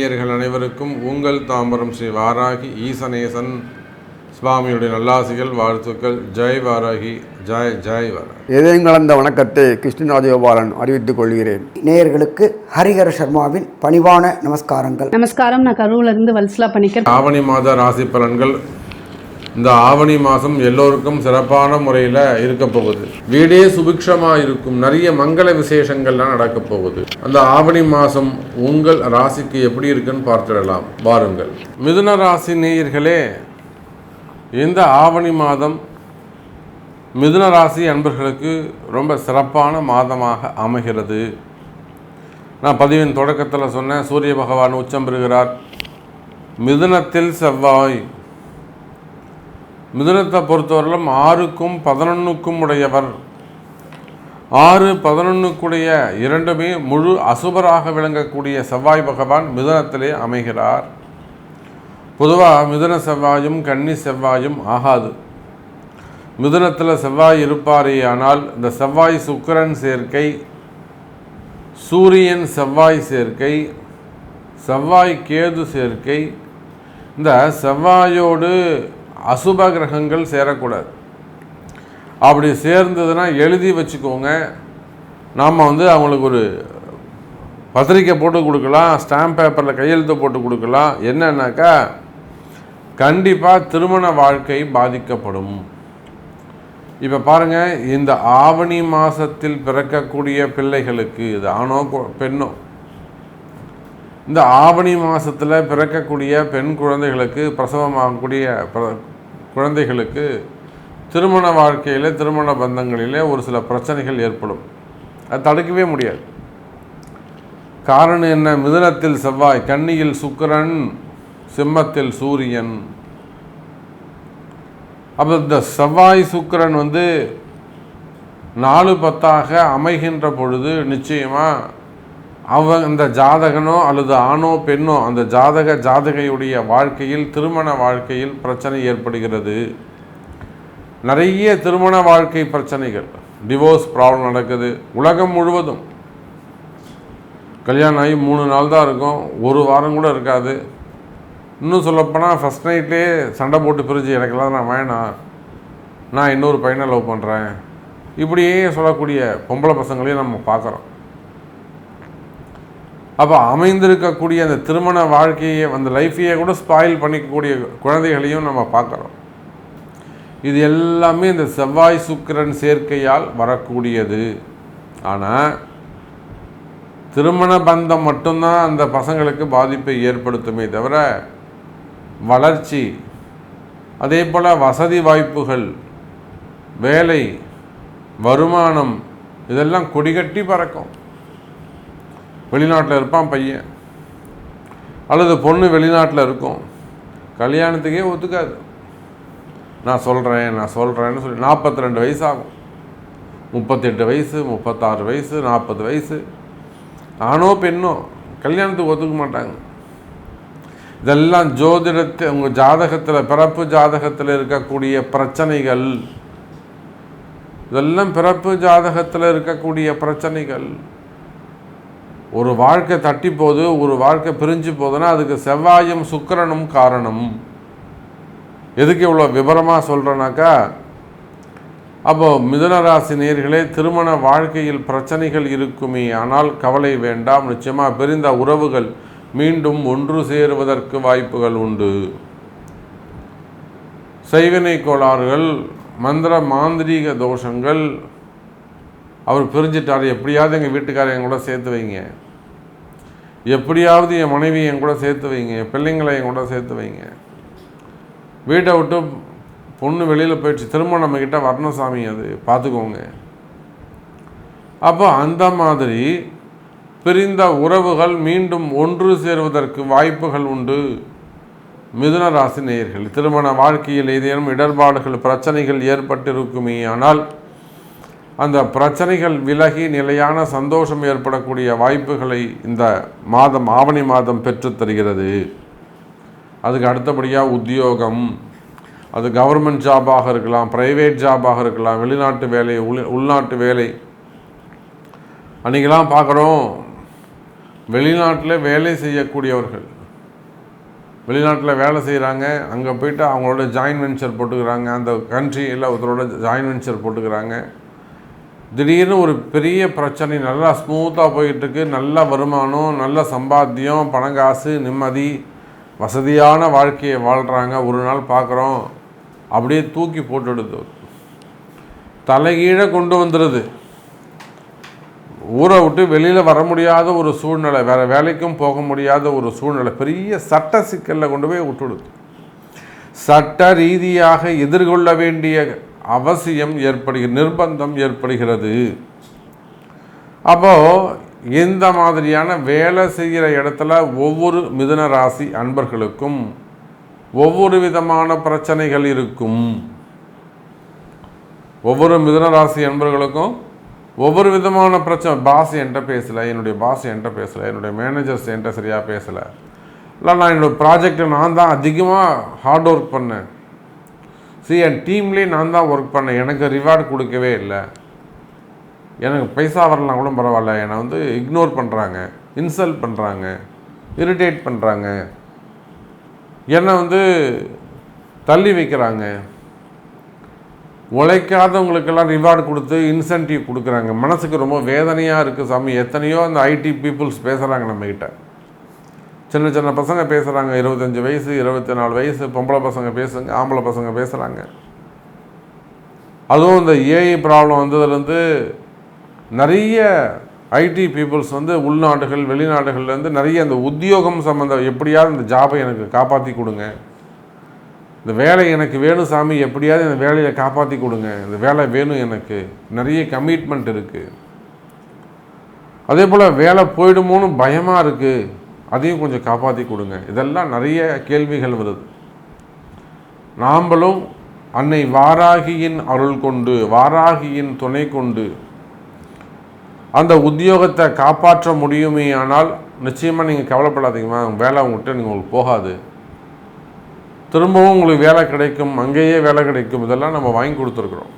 நேயர்கள் அனைவருக்கும் உங்கள் தாம்பரம் ஸ்ரீ வாராகி ஈசனேசன் சுவாமியுடைய நல்லாசிகள் வாழ்த்துக்கள். ஜெய் வாராகி, ஜெய் ஜெய் வாராகி. இதயம் கலந்த வணக்கத்தை கிருஷ்ணராஜகோபாலன் அறிவித்துக் கொள்கிறேன். நேயர்களுக்கு ஹரிஹர சர்மாவின் பணிவான நமஸ்காரங்கள். நமஸ்காரம். நான் கரூரிலிருந்து வல்சலா பண்ணிக்கிறேன். ஆவணி மாத ராசி பலன்கள். இந்த ஆவணி மாதம் எல்லோருக்கும் சிறப்பான முறையில் இருக்க போகுது. வீடே சுபிக்ஷமாக இருக்கும். நிறைய மங்கள விசேஷங்கள்லாம் நடக்க போகுது. அந்த ஆவணி மாதம் உங்கள் ராசிக்கு எப்படி இருக்குன்னு பார்த்துடலாம் வாருங்கள். மிதுன ராசி நேயர்களே, இந்த ஆவணி மாதம் மிதுன ராசி அன்பர்களுக்கு ரொம்ப சிறப்பான மாதமாக அமைகிறது. நான் பதிவின் தொடக்கத்தில் சொன்னேன், சூரிய பகவான் உச்சம் பெறுகிறார். மிதுனத்தில் செவ்வாய். மிதுனத்தை பொறுத்தவரையிலும் 6க்கும் 11க்கும் உடையவர். 6, 11க்குடைய இரண்டுமே முழு அசுபராக விளங்கக்கூடிய செவ்வாய் பகவான் மிதுனத்திலே அமைகிறார். பொதுவாக மிதுன செவ்வாயும் கன்னி செவ்வாயும் ஆகாது. மிதுனத்தில் செவ்வாய் இருப்பாரே ஆனால் இந்த செவ்வாய் சுக்கிரன் சேர்க்கை, சூரியன் செவ்வாய் சேர்க்கை, செவ்வாய் கேது சேர்க்கை, இந்த செவ்வாயோடு அசுப கிரகங்கள் சேரக்கூடாது. அப்படி சேர்ந்ததுன்னா எழுதி வச்சுக்கோங்க. நாம் அவங்களுக்கு ஒரு பத்திரிக்கை போட்டு கொடுக்கலாம், ஸ்டாம்ப் பேப்பரில் கையெழுத்து போட்டு கொடுக்கலாம். என்னன்னாக்கா கண்டிப்பாக திருமண வாழ்க்கை பாதிக்கப்படும். இப்போ பாருங்கள், இந்த ஆவணி மாதத்தில் பிறக்கக்கூடிய பிள்ளைகளுக்கு, இது ஆணோ பெண்ணோ, இந்த ஆவணி மாதத்தில் பிறக்கக்கூடிய பெண் குழந்தைகளுக்கு, பிரசவமாகக்கூடிய குழந்தைகளுக்கு திருமண வாழ்க்கையில், திருமண பந்தங்களிலே ஒரு சில பிரச்சனைகள் ஏற்படும். அது தடுக்கவே முடியாது. காரணம் என்ன? மிதுனத்தில் செவ்வாய், கன்னியில் சுக்கிரன், சிம்மத்தில் சூரியன். அப்போ இந்த செவ்வாய் சுக்கிரன் 4-10 அமைகின்ற பொழுது நிச்சயமாக அந்த ஜாதகனோ அல்லது ஆணோ பெண்ணோ அந்த ஜாதகையுடைய வாழ்க்கையில், திருமண வாழ்க்கையில் பிரச்சனை ஏற்படுகிறது. நிறைய திருமண வாழ்க்கை பிரச்சனைகள், டிவோர்ஸ் ப்ராப்ளம் நடக்குது. உலகம் முழுவதும் கல்யாணம் ஆகி 3 நாள் தான் இருக்கும், 1 வாரம் கூட இருக்காது. இன்னும் சொல்லப்போனால் ஃபஸ்ட் நைட்லேயே சண்டை போட்டு பிரிஞ்சு, எனக்கெல்லாம் நான் வேணாம், நான் இன்னொரு பையனை லவ் பண்ணுறேன், இப்படியே சொல்லக்கூடிய பொம்பளை பசங்களையும் நம்ம பார்க்குறோம். அப்போ அமைந்திருக்கக்கூடிய அந்த திருமண வாழ்க்கையை, அந்த லைஃப்பையே கூட ஸ்பாயில் பண்ணிக்கக்கூடிய குழந்தைகளையும் நம்ம பார்க்குறோம். இது எல்லாமே இந்த செவ்வாய் சுக்கிரன் சேர்க்கையால் வரக்கூடியது. ஆனால் திருமண பந்தம் மட்டும்தான் அந்த பசங்களுக்கு பாதிப்பை ஏற்படுத்துமே தவிர வளர்ச்சி, அதே போல் வசதி வாய்ப்புகள், வேலை, வருமானம், இதெல்லாம் கொடிகட்டி பறக்கும். வெளிநாட்டில் இருப்பான் பையன் அல்லது பொண்ணு, வெளிநாட்டில் இருக்கும், கல்யாணத்துக்கே ஒத்துக்காது. நான் சொல்கிறேன்னு சொல்லி 42 வயசு ஆகும், 38 வயசு, 36 வயசு, 40 வயசு, ஆணோ பெண்ணோ கல்யாணத்துக்கு ஒத்துக்க மாட்டாங்க. இதெல்லாம் ஜோதிடத்தை, உங்கள் ஜாதகத்தில், பிறப்பு ஜாதகத்தில் இருக்கக்கூடிய பிரச்சனைகள். இதெல்லாம் பிறப்பு ஜாதகத்தில் இருக்கக்கூடிய பிரச்சனைகள். ஒரு வாழ்க்கை தட்டி போகுது, ஒரு வாழ்க்கை பிரிஞ்சு போகுதுன்னா அதுக்கு செவ்வாயும் சுக்கிரனும் காரணம். எதுக்கு இவ்வளோ விவரமாக சொல்கிறேன்னாக்கா, அப்போது மிதுனராசி நேயர்களே, திருமண வாழ்க்கையில் பிரச்சனைகள் இருக்குமே ஆனால் கவலை வேண்டாம். நிச்சயமாக பிரிந்த உறவுகள் மீண்டும் ஒன்று சேருவதற்கு வாய்ப்புகள் உண்டு. செய்வினை கோளாறுகள், மந்திர மாந்திரீக தோஷங்கள், அவர் பிரிஞ்சிட்டார், எப்படியாவது எங்கள் வீட்டுக்காரர் என் கூட சேர்த்து வைங்க, எப்படியாவது என் மனைவி என் கூட சேர்த்து வைங்க, என் பிள்ளைங்களை என் கூட சேர்த்து வைங்க, வீட்டை விட்டு பொண்ணு வெளியில் போயிடுச்சு, திரும்ப நம்மக்கிட்ட வரணும் சாமி, அது பார்த்துக்கோங்க. அப்போ அந்த மாதிரி பிரிந்த உறவுகள் மீண்டும் ஒன்று சேருவதற்கு வாய்ப்புகள் உண்டு. மிதுன ராசி நேயர்கள், திருமண வாழ்க்கையில் ஏதேனும் இடர்பாடுகள், பிரச்சனைகள் ஏற்பட்டிருக்குமே ஆனால் அந்த பிரச்சனைகள் விலகி நிலையான சந்தோஷம் ஏற்படக்கூடிய வாய்ப்புகளை இந்த மாதம், ஆவணி மாதம் பெற்றுத்தருகிறது. அதுக்கு அடுத்தபடியாக உத்தியோகம், அது கவர்மெண்ட் ஜாபாக இருக்கலாம், ப்ரைவேட் ஜாபாக இருக்கலாம், வெளிநாட்டு வேலை, உள்நாட்டு வேலை. அன்றைக்கெல்லாம் பார்க்குறோம், வெளிநாட்டில் வேலை செய்யக்கூடியவர்கள், வெளிநாட்டில் வேலை செய்கிறாங்க, அங்கே போய்ட்டு அவங்களோட ஜாயின்ட் வெஞ்சர் போட்டுக்கிறாங்க, அந்த கண்ட்ரியில் ஒருத்தரோட ஜாயின்ட் வெஞ்சர் போட்டுக்கிறாங்க. திடீர்னு ஒரு பெரிய பிரச்சனை, நல்லா ஸ்மூத்தாக போயிட்டுருக்கு, நல்ல வருமானம், நல்ல சம்பாத்தியம், பணங்காசு, நிம்மதி, வசதியான வாழ்க்கையை வாழ்கிறாங்க. ஒரு நாள் பார்க்குறோம் அப்படியே தூக்கி போட்டுடுது, தலைகீழே கொண்டு வந்துடுது. ஊரை விட்டு வெளியில் வர முடியாத ஒரு சூழ்நிலை, வேறு வேலைக்கும் போக முடியாத ஒரு சூழ்நிலை, பெரிய சட்ட சிக்கலில் கொண்டு போய் விட்டுடுது. சட்ட ரீதியாக எதிர்கொள்ள வேண்டிய அவசியம் ஏற்படுகிறது, நிர்பந்தம் ஏற்படுகிறது. அப்போது இந்த மாதிரியான வேலை செய்கிற இடத்துல ஒவ்வொரு மிதுன ராசி அன்பர்களுக்கும் ஒவ்வொரு விதமான பிரச்சனைகள் இருக்கும். ஒவ்வொரு மிதுன ராசி அன்பர்களுக்கும் ஒவ்வொரு விதமான பிரச்சனை. பாஸ் என்கிட்ட பேசலை, என்னுடைய பாஸ் என்கிட்ட பேசலை, என்னுடைய மேனேஜர்ஸ் என்கிட்ட சரியாக பேசலை, இல்லை நான் என்னோடய ப்ராஜெக்டை நான் தான் அதிகமாக ஹார்ட் ஒர்க் பண்ணேன், என் டீம்லேயே நான் தான் ஒர்க் பண்ணேன், எனக்கு ரிவார்டு கொடுக்கவே இல்லை, எனக்கு பைசா வரலாம் கூட பரவாயில்ல, என்னை இக்னோர் பண்ணுறாங்க, இன்சல்ட் பண்ணுறாங்க, இரிட்டேட் பண்ணுறாங்க, என்னை தள்ளி வைக்கிறாங்க, உழைக்காதவங்களுக்கெல்லாம் ரிவார்டு கொடுத்து இன்சென்டிவ் கொடுக்குறாங்க. மனசுக்கு ரொம்ப வேதனையாக இருக்குது சாமி. எத்தனையோ அந்த ஐடி பீப்புள்ஸ் பேசுகிறாங்க நம்மக்கிட்ட, சின்ன சின்ன பசங்க பேசுகிறாங்க, 25 வயசு 24 வயசு பொம்பளை பசங்க பேசுங்க, ஆம்பளை பசங்க பேசுகிறாங்க. அதுவும் இந்த ஏஐ ப்ராப்ளம் வந்ததுலேருந்து நிறைய ஐடி பீப்புள்ஸ் உள்நாடுகள் வெளிநாடுகள்லேருந்து நிறைய அந்த உத்தியோகம் சம்மந்தம், எப்படியாவது இந்த ஜாபை எனக்கு காப்பாற்றி கொடுங்க, இந்த வேலை எனக்கு வேணும் சாமி, எப்படியாவது இந்த வேலையை காப்பாற்றி கொடுங்க, இந்த வேலை வேணும், எனக்கு நிறைய கமிட்மெண்ட் இருக்குது, அதே போல் வேலை போயிடுமோன்னு பயமாக இருக்குது, அதையும் கொஞ்சம் காப்பாற்றி கொடுங்க. இதெல்லாம் நிறைய கேள்விகள் வருது. நாம்பளும் அன்னை வாராகியின் அருள் கொண்டு, வாராகியின் துணை கொண்டு அந்த உத்தியோகத்தை காப்பாற்ற முடியுமே. ஆனால் நிச்சயமாக நீங்கள் கவலைப்படாதீங்கம்மா, வேலை உங்கள்கிட்ட உங்களுக்கு போகாது, திரும்பவும் உங்களுக்கு வேலை கிடைக்கும், அங்கேயே வேலை கிடைக்கும். இதெல்லாம் நம்ம வாங்கி கொடுத்துருக்குறோம்.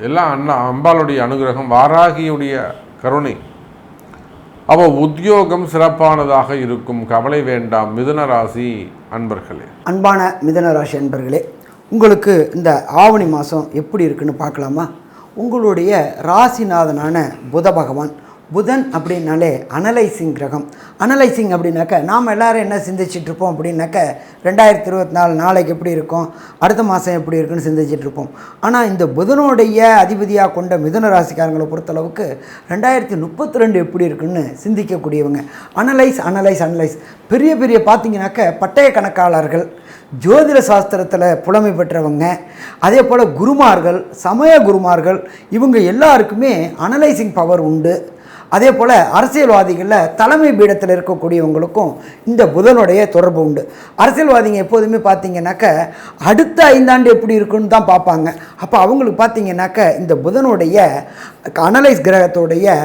எல்லாம் அம்பாளுடைய அனுகிரகம், வாராகியுடைய கருணை. அப்போ உத்தியோகம் சிறப்பானதாக இருக்கும், கவலை வேண்டாம் மிதுன ராசி அன்பர்களே. அன்பான மிதுன ராசி அன்பர்களே, உங்களுக்கு இந்த ஆவணி மாதம் எப்படி இருக்குன்னு பார்க்கலாமா? உங்களுடைய ராசிநாதனான புத பகவான், புதன் அப்படின்னாலே அனலைசிங் கிரகம். அனலைசிங் அப்படின்னாக்க நாம் எல்லோரும் என்ன சிந்திச்சிட்ருப்போம் அப்படின்னாக்க 2024 நாளைக்கு எப்படி இருக்கும், அடுத்த மாதம் எப்படி இருக்குன்னு சிந்திச்சிட்ருப்போம். ஆனால் இந்த புதனுடைய அதிபதியாக கொண்ட மிதுன ராசிக்காரங்களை பொறுத்தளவுக்கு 2032 எப்படி இருக்குன்னு சிந்திக்கக்கூடியவங்க. அனலைஸ் பெரிய பெரிய பார்த்திங்கனாக்க பட்டய கணக்காளர்கள், ஜோதிட சாஸ்திரத்தில் புலமை பெற்றவங்க, அதே போல் குருமார்கள், சமய குருமார்கள், இவங்க எல்லாருக்குமே அனலைசிங் பவர் உண்டு. அதே போல் அரசியல்வாதிகளில் தலைமை பீடத்தில் இருக்கக்கூடியவங்களுக்கும் இந்த புதனுடைய தொடர்பு உண்டு. அரசியல்வாதிங்க எப்போதுமே பார்த்திங்கனாக்க அடுத்த 5 ஆண்டு எப்படி இருக்குன்னு தான் பார்ப்பாங்க. அப்போ அவங்களுக்கு பார்த்திங்கனாக்க இந்த புதனுடைய அனலைஸ் கிரகத்துடைய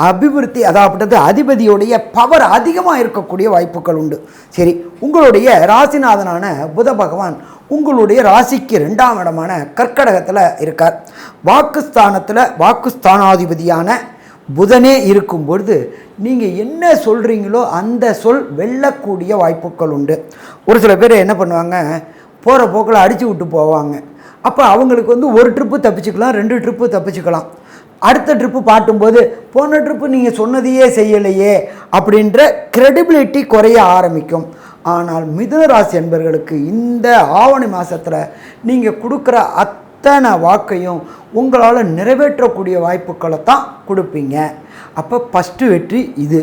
அபிவிருத்தி, அதாவது அதிபதியுடைய பவர் அதிகமாக இருக்கக்கூடிய வாய்ப்புகள் உண்டு. சரி, உங்களுடைய ராசிநாதனான புத பகவான் உங்களுடைய ராசிக்கு 2ஆம் இடமான கர்க்கடகத்தில் இருக்கார். வாக்குஸ்தானத்தில் வாக்குஸ்தானாதிபதியான புதனே இருக்கும் பொழுது நீங்கள் என்ன சொல்கிறீங்களோ அந்த சொல் வெல்லக்கூடிய வாய்ப்புகள் உண்டு. ஒரு சில பேர் என்ன பண்ணுவாங்க, போகிற போக்கில் அடித்து விட்டு போவாங்க. அப்போ அவங்களுக்கு ஒரு ட்ரிப்பு தப்பிச்சுக்கலாம், 2 ட்ரிப்பு தப்பிச்சுக்கலாம். அடுத்த ட்ரிப்பு பாட்டும்போது போன ட்ரிப்பு நீங்கள் சொன்னதையே செய்யலையே அப்படின்ற கிரெடிபிலிட்டி குறைய ஆரம்பிக்கும். ஆனால் மிதுன ராசி என்பவர்களுக்கு இந்த ஆவணி மாதத்தில் நீங்கள் கொடுக்குற அத்தனை வாக்கையும் உங்களால் நிறைவேற்றக்கூடிய வாய்ப்புகளை தான் கொடுப்பீங்க. அப்போ ஃபஸ்ட்டு வெற்றி இது.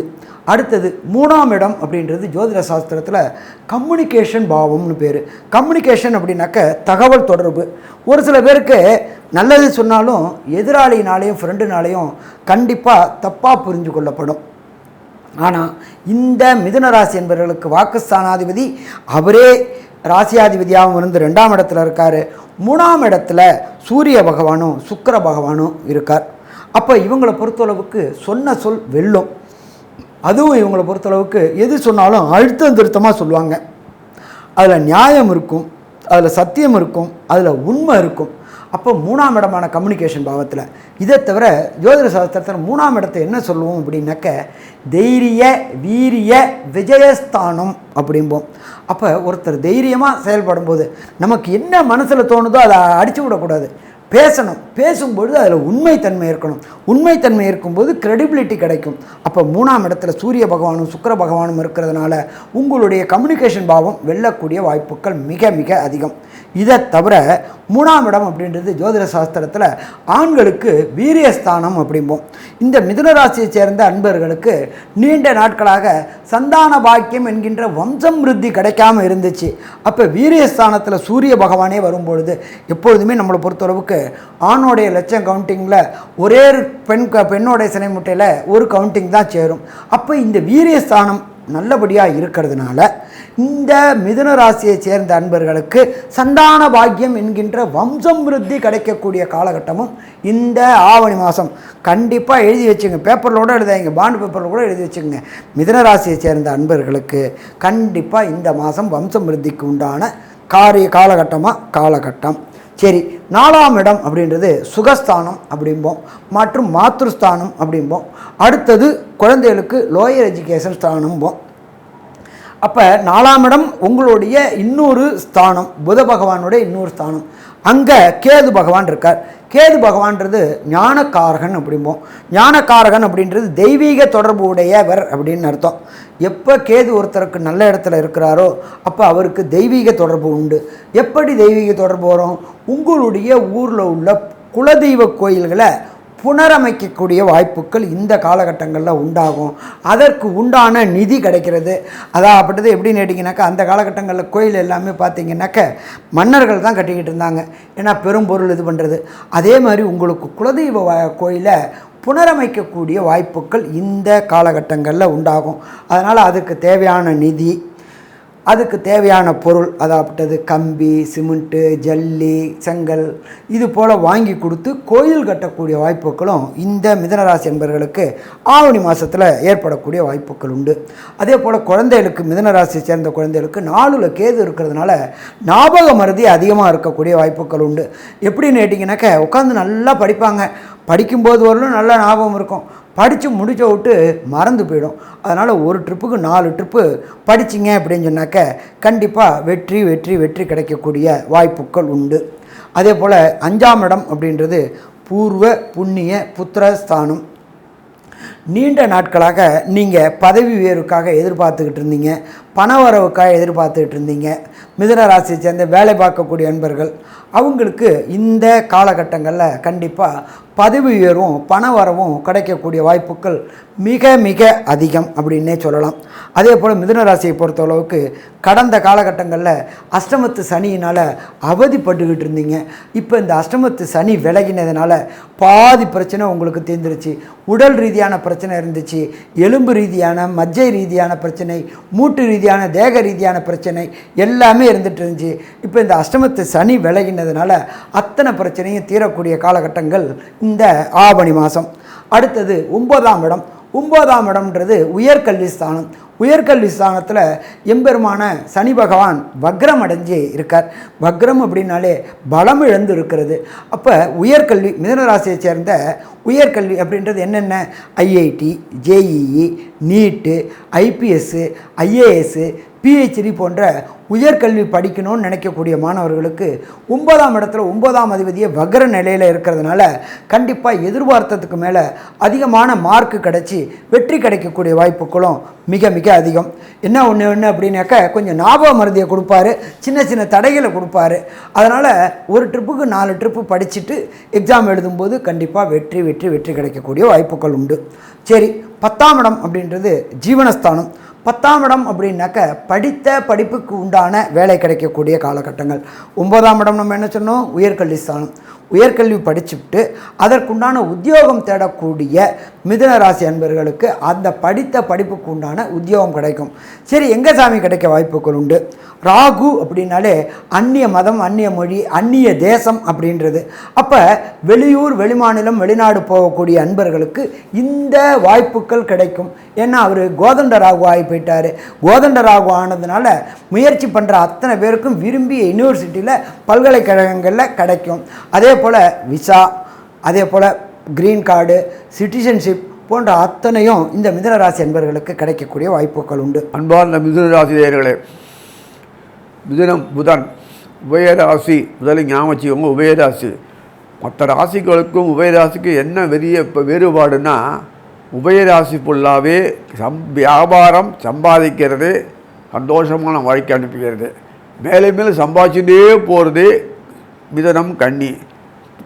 அடுத்தது 3ஆம் இடம் அப்படின்றது ஜோதிட சாஸ்திரத்தில் கம்யூனிகேஷன் பாவம்னு பேர். கம்யூனிகேஷன் அப்படின்னாக்க தகவல் தொடர்பு. ஒரு சில பேருக்கு நல்லது சொன்னாலும் எதிராளினாலேயும் ஃப்ரெண்டுனாலேயும் கண்டிப்பாக தப்பாக புரிஞ்சு கொள்ளப்படும். ஆனால் இந்த மிதுன ராசி என்பவர்களுக்கு வாக்குஸ்தானாதிபதி அவரே ராசியாதிபதியாகவும் இருந்து 2ஆம் இடத்துல இருக்கார். 3ஆம் இடத்துல சூரிய பகவானும் சுக்கிர பகவானும் இருக்கார். அப்போ இவங்களை பொறுத்தளவுக்கு சொன்ன சொல் வெல்லும். அதுவும் இவங்களை பொறுத்தளவுக்கு எது சொன்னாலும் அழுத்தம் திருத்தமாக சொல்லுவாங்க. அதில் நியாயம் இருக்கும், அதில் சத்தியம் இருக்கும், அதில் உண்மை இருக்கும். அப்போ 3ஆம் இடமான கம்யூனிகேஷன் பாவத்தில். இதை தவிர ஜோதிட சாஸ்திரத்தில் 3ஆம் இடத்தை என்ன சொல்லுவோம் அப்படின்னாக்க தைரிய வீரிய விஜயஸ்தானம் அப்படிம்போம். அப்போ ஒருத்தர் தைரியமாக செயல்படும் போது நமக்கு என்ன மனசில் தோணுதோ அதை அடித்து விடக்கூடாது, பேசணும். பேசும்பொழுது அதில் உண்மைத்தன்மை இருக்கணும். உண்மைத்தன்மை இருக்கும்போது கிரெடிபிலிட்டி கிடைக்கும். அப்போ 3ஆம் இடத்துல சூரிய பகவானும் சுக்கிர பகவானும் இருக்கிறதுனால உங்களுடைய கம்யூனிகேஷன் பாவம் வெல்லக்கூடிய வாய்ப்புகள் மிக மிக அதிகம். இதை தவிர 3ஆம் இடம் அப்படின்றது ஜோதிட சாஸ்திரத்தில் ஆண்களுக்கு வீரியஸ்தானம் அப்படிம்போம். இந்த மிதுன ராசியை சேர்ந்த அன்பர்களுக்கு நீண்ட நாட்களாக சந்தான பாக்கியம் என்கின்ற வம்சம் விருத்தி கிடைக்காம இருந்துச்சு. அப்போ வீரியஸ்தானத்தில் சூரிய பகவானே வரும்பொழுது எப்பொழுதுமே நம்மளை பொறுத்தளவுக்கு ஆணோடைய லட்சம் கவுண்டிங்கில் ஒரே பெண்ணோடைய சினை முட்டையில் ஒரு கவுண்டிங் தான் சேரும். அப்போ இந்த வீரியஸ்தானம் நல்லபடியாக இருக்கிறதுனால இந்த மிதுன ராசியை சேர்ந்த அன்பர்களுக்கு சந்தான பாக்கியம் என்கின்ற வம்சம் விருத்தி கிடைக்கக்கூடிய காலகட்டமும் இந்த ஆவணி மாதம். கண்டிப்பாக எழுதி வச்சுங்க, பேப்பரிலோடு எழுதாங்க, பாண்டு பேப்பரில் கூட எழுதி வச்சுங்க. மிதுன ராசியை சேர்ந்த அன்பர்களுக்கு கண்டிப்பாக இந்த மாதம் வம்சம் விருத்திக்கு உண்டான காலகட்டம். சரி, 4ஆம் இடம் அப்படின்றது சுகஸ்தானம் அப்படிம்போம் மற்றும் மாத்ருஸ்தானம் அப்படிம்போம். அடுத்தது குழந்தைகளுக்கு லோயர் எஜுகேஷன் ஸ்தானம்போம். அப்போ 4ஆம் இடம் உங்களுடைய இன்னொரு ஸ்தானம், புத பகவானுடைய இன்னொரு ஸ்தானம். அங்கே கேது பகவான் இருக்கார். கேது பகவான்றது ஞானக்காரகன் அப்படிம்போம். ஞானக்காரகன் அப்படின்றது தெய்வீக தொடர்பு உடையவர் அப்படின்னு அர்த்தம். எப்போ கேது ஒருத்தருக்கு நல்ல இடத்துல இருக்கிறாரோ அப்போ அவருக்கு தெய்வீக தொடர்பு உண்டு. எப்படி தெய்வீக தொடர்பு வரும்? உங்களுடைய ஊரில் உள்ள குலதெய்வ கோயில்களை புனரமைக்கக்கூடிய வாய்ப்புகள் இந்த காலகட்டங்களில் உண்டாகும். அதற்கு உண்டான நிதி கிடைக்கிறது. அதாகப்பட்டது எப்படின்னு கேட்டிங்கனாக்கா, அந்த காலகட்டங்களில் கோயில் எல்லாமே பார்த்திங்கனாக்க மன்னர்கள் தான் கட்டிக்கிட்டு இருந்தாங்க, ஏன்னா பெரும்பொருள் இது பண்ணுறது. அதே மாதிரி உங்களுக்கு குலதெய்வ கோயிலை புனரமைக்கக்கூடிய வாய்ப்புகள் இந்த காலகட்டங்களில் உண்டாகும். அதனால் அதுக்கு தேவையான நிதி, அதுக்கு தேவையான பொருள், அதாகப்பட்டது கம்பி, சிமெண்ட்டு, ஜல்லி, செங்கல் இது போல் வாங்கி கொடுத்து கோயில் கட்டக்கூடிய வாய்ப்புகளும் இந்த மிதுனராசி என்பவர்களுக்கு ஆவணி மாதத்தில் ஏற்படக்கூடிய வாய்ப்புகள் உண்டு. அதே போல் குழந்தைகளுக்கு, மிதுனராசியை சேர்ந்த குழந்தைகளுக்கு 4ல் கேது இருக்கிறதுனால ஞாபக மறதி அதிகமாக இருக்கக்கூடிய வாய்ப்புகள் உண்டு. எப்படின்னு கேட்டிங்கனாக்க, உட்காந்து நல்லா படிப்பாங்க, படிக்கும்போது வரலும் நல்ல ஞாபகம் இருக்கும், படித்து முடிச்ச விட்டு மறந்து போயிடும். அதனால் ஒரு ட்ரிப்புக்கு 4 ட்ரிப்பு படிச்சிங்க அப்படின்னு சொன்னாக்க கண்டிப்பாக வெற்றி கிடைக்கக்கூடிய வாய்ப்புகள் உண்டு. அதே போல் 5ஆம் இடம் அப்படின்றது பூர்வ புண்ணிய புத்திரஸ்தானம். நீண்ட நாட்களாக நீங்கள் பதவி உயர்வுக்காக எதிர்பார்த்துக்கிட்டு இருந்தீங்க, பண வரவுக்காக எதிர்பார்த்துக்கிட்டு இருந்தீங்க. மிதுன ராசியை சேர்ந்த வேலை பார்க்கக்கூடிய அன்பர்கள் அவங்களுக்கு இந்த காலகட்டங்களில் கண்டிப்பாக பதவி உயர்வும் பண வரவும் கிடைக்கக்கூடிய வாய்ப்புகள் மிக மிக அதிகம் அப்படின்னே சொல்லலாம். அதே போல் மிதுன ராசியை பொறுத்தளவுக்கு கடந்த காலகட்டங்களில் அஷ்டமத்து சனியினால் அவதிப்பட்டுக்கிட்டு இருந்தீங்க. இப்போ இந்த அஷ்டமத்து சனி விலகினதுனால பாதி பிரச்சனை உங்களுக்கு தீர்ந்துருச்சு. உடல் ரீதியான பிரச்சனை இருந்துச்சு, எலும்பு ரீதியான, மஜ்ஜை ரீதியான பிரச்சனை, மூட்டு ரீதியான, தேக ரீதியான பிரச்சனை எல்லாமே இருந்துட்டு இருந்துச்சு. இப்போ இந்த அஷ்டமத்து சனி விலகினதுனால அத்தனை பிரச்சனையும் தீரக்கூடிய காலகட்டங்கள் இந்த ஆவணி மாதம். அடுத்தது 9ஆம் இடம். 9ஆம் இடம்ன்றது உயர்கல்வி ஸ்தானம். உயர்கல்வி ஸ்தானத்தில் எம்பெருமான சனி பகவான் வக்ரம் அடைஞ்சு இருக்கார். வக்ரம் அப்படின்னாலே பலம் இழந்து இருக்கிறது. அப்போ உயர்கல்வி, மிதுனராசியை சேர்ந்த உயர்கல்வி அப்படின்றது என்னென்ன? ஐஐடி, ஜேஇஇ, நீட்டு, ஐபிஎஸ்ஸு, ஐஏஎஸ்ஸு, பிஹெச்டி போன்ற உயர்கல்வி படிக்கணும்னு நினைக்கக்கூடிய மாணவர்களுக்கு 9ஆம் இடத்துல 9ஆம் அதிபதியை வக்ர நிலையில் இருக்கிறதுனால கண்டிப்பாக எதிர்பார்த்ததுக்கு மேலே அதிகமான மார்க்கு கிடச்சி வெற்றி கிடைக்கக்கூடிய வாய்ப்புகளும் மிக மிக அதிகம். என்ன ஒன்று அப்படின்னாக்கா, கொஞ்சம் ஞாபக மருதியை கொடுப்பாரு, சின்ன சின்ன தடைகளை கொடுப்பாரு. அதனால் ஒரு ட்ரிப்புக்கு 4 ட்ரிப்பு படிச்சுட்டு எக்ஸாம் எழுதும்போது கண்டிப்பாக வெற்றி கிடைக்கக்கூடிய வாய்ப்புகள் உண்டு. சரி, 10ஆம் இடம் அப்படின்றது ஜீவனஸ்தானம். 10ஆம் இடம் அப்படின்னாக்க படித்த படிப்புக்கு உண்டான வேலை கிடைக்கக்கூடிய காலகட்டங்கள். 9ஆம் இடம் நம்ம என்ன சொன்னோம்? உயர்கல்வி ஸ்தானம். உயர்கல்வி படிச்சுட்டு அதற்குண்டான உத்தியோகம் தேடக்கூடிய மிதுன ராசி அன்பர்களுக்கு அந்த படித்த படிப்புக்கு உண்டான உத்தியோகம் கிடைக்கும். சரி, எங்கே சாமி கிடைக்க வாய்ப்புகள் உண்டு? ராகு அப்படின்னாலே அந்நிய மதம், அந்நிய மொழி, அந்நிய தேசம் அப்படின்றது. அப்போ வெளியூர், வெளிமாநிலம், வெளிநாடு போகக்கூடிய அன்பர்களுக்கு இந்த வாய்ப்புகள் கிடைக்கும். ஏன்னா அவர் கோதண்ட ராகு ஆகி போயிட்டார். கோதண்ட ராகு ஆனதுனால முயற்சி பண்ணுற அத்தனை பேருக்கும் விரும்பிய யூனிவர்சிட்டியில், பல்கலைக்கழகங்களில் கிடைக்கும். அதே போல் விசா, அதே போல் க்ரீன் கார்டு, சிட்டிசன்ஷிப் போன்ற அத்தனையும் இந்த மிதுனராசி அன்பர்களுக்கு கிடைக்கக்கூடிய வாய்ப்புகள் உண்டு. அன்பார்ந்த மிதுனராசிரியர்களே, மிதுனம் புதன் உபயராசி. முதலில் ஞாபகம் வச்சுக்கோங்க, உபயராசி. மற்ற ராசிகளுக்கும் உபயராசிக்கும் என்ன வேறுபாடுன்னா, உபயராசி ஃபுல்லாகவே வியாபாரம் சம்பாதிக்கிறது, சந்தோஷமான வாழ்க்கை அனுப்புகிறது, மேலே மேலே சம்பாதிச்சுட்டே போகிறது. மிதனம் கன்னி